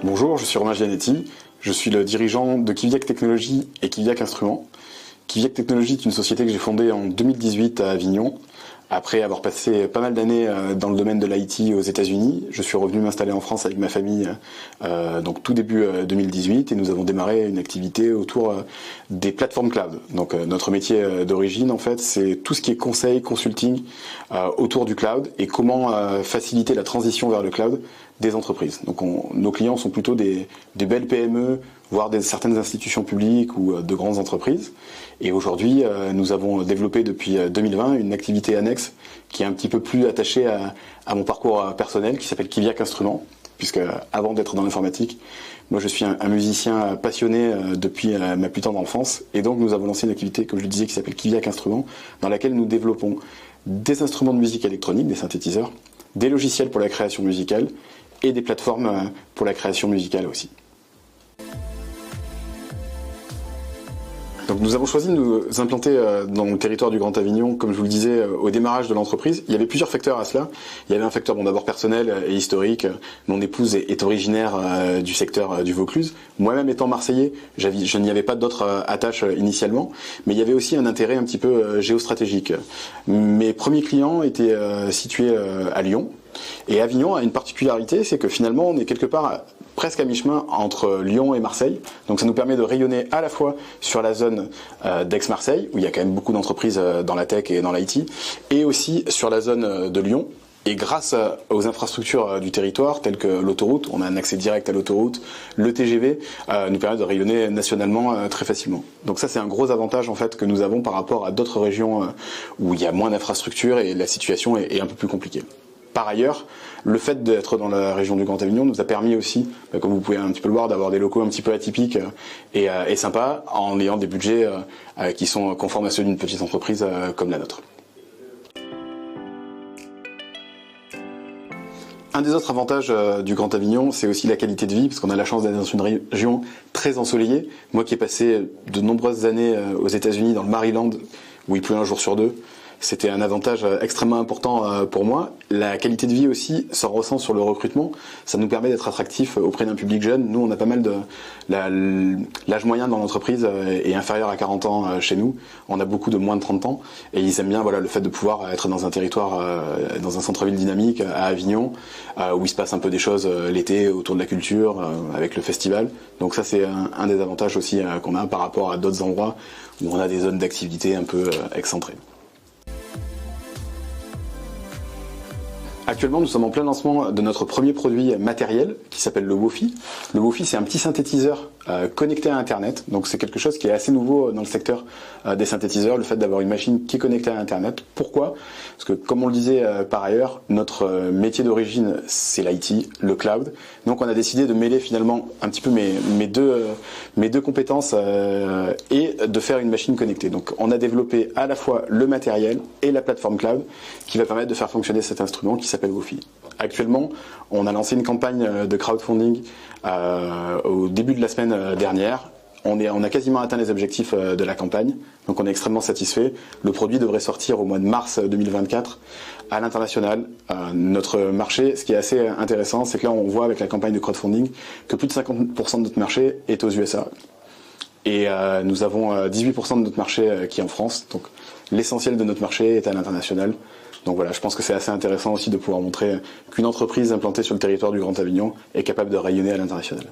Bonjour, je suis Romain Gianetti, je suis le dirigeant de Kiviak Technologies et Kiviak Instruments. Kiviak Technologies est une société que j'ai fondée en 2018 à Avignon. Après avoir passé pas mal d'années dans le domaine de l'IT aux États-Unis, je suis revenu m'installer en France avec ma famille donc tout début 2018 et nous avons démarré une activité autour des plateformes cloud. Donc notre métier d'origine en fait c'est tout ce qui est conseil, consulting autour du cloud et comment faciliter la transition vers le cloud des entreprises. Donc nos clients sont plutôt des belles PME, voire certaines institutions publiques ou de grandes entreprises. Et aujourd'hui, nous avons développé depuis 2020 une activité annexe qui est un petit peu plus attachée à mon parcours personnel, qui s'appelle Kiviak Instruments, puisque avant d'être dans l'informatique, moi je suis un musicien passionné depuis ma plus tendre enfance. Et donc nous avons lancé une activité, comme je le disais, qui s'appelle Kiviak Instruments, dans laquelle nous développons des instruments de musique électronique, des synthétiseurs, des logiciels pour la création musicale et des plateformes pour la création musicale aussi. Donc nous avons choisi de nous implanter dans le territoire du Grand Avignon, comme je vous le disais, au démarrage de l'entreprise. Il y avait plusieurs facteurs à cela. Il y avait un facteur d'abord personnel et historique. Mon épouse est originaire du secteur du Vaucluse. Moi-même étant marseillais, je n'y avais pas d'autres attaches initialement, mais il y avait aussi un intérêt un petit peu géostratégique. Mes premiers clients étaient situés à Lyon. Et Avignon a une particularité, c'est que finalement on est quelque part presque à mi-chemin entre Lyon et Marseille. Donc ça nous permet de rayonner à la fois sur la zone d'Aix-Marseille, où il y a quand même beaucoup d'entreprises dans la tech et dans l'IT, et aussi sur la zone de Lyon. Et grâce aux infrastructures du territoire, telles que l'autoroute, on a un accès direct à l'autoroute, le TGV nous permet de rayonner nationalement très facilement. Donc ça c'est un gros avantage en fait que nous avons par rapport à d'autres régions où il y a moins d'infrastructures et la situation est un peu plus compliquée. Par ailleurs, le fait d'être dans la région du Grand Avignon nous a permis aussi, comme vous pouvez un petit peu le voir, d'avoir des locaux un petit peu atypiques et sympas, en ayant des budgets qui sont conformes à ceux d'une petite entreprise comme la nôtre. Un des autres avantages du Grand Avignon, c'est aussi la qualité de vie, parce qu'on a la chance d'être dans une région très ensoleillée. Moi qui ai passé de nombreuses années aux États-Unis, dans le Maryland, où il pleut un jour sur deux, c'était un avantage extrêmement important pour moi. La qualité de vie aussi s'en ressent sur le recrutement. Ça nous permet d'être attractifs auprès d'un public jeune. Nous, on a pas mal de... L'âge moyen dans l'entreprise est inférieur à 40 ans chez nous. On a beaucoup de moins de 30 ans. Et ils aiment bien voilà, le fait de pouvoir être dans un territoire, dans un centre-ville dynamique à Avignon, où il se passe un peu des choses l'été autour de la culture, avec le festival. Donc ça, c'est un des avantages aussi qu'on a par rapport à d'autres endroits où on a des zones d'activité un peu excentrées. Actuellement, nous sommes en plein lancement de notre premier produit matériel qui s'appelle le Wofi. Le Wofi, c'est un petit synthétiseur connecté à Internet. Donc c'est quelque chose qui est assez nouveau dans le secteur des synthétiseurs, le fait d'avoir une machine qui est connectée à Internet. Pourquoi? Parce que comme on le disait par ailleurs, notre métier d'origine, c'est l'IT, le cloud. Donc on a décidé de mêler finalement un petit peu mes deux compétences et de faire une machine connectée. Donc on a développé à la fois le matériel et la plateforme cloud qui va permettre de faire fonctionner cet instrument qui s'appelle Wofi. Actuellement, on a lancé une campagne de crowdfunding au début de la semaine dernière. On a quasiment atteint les objectifs de la campagne, donc on est extrêmement satisfait. Le produit devrait sortir au mois de mars 2024 à l'international. Notre marché, ce qui est assez intéressant, c'est que là on voit avec la campagne de crowdfunding que plus de 50% de notre marché est aux USA. Et nous avons 18% de notre marché qui est en France, donc l'essentiel de notre marché est à l'international. Donc voilà, je pense que c'est assez intéressant aussi de pouvoir montrer qu'une entreprise implantée sur le territoire du Grand Avignon est capable de rayonner à l'international.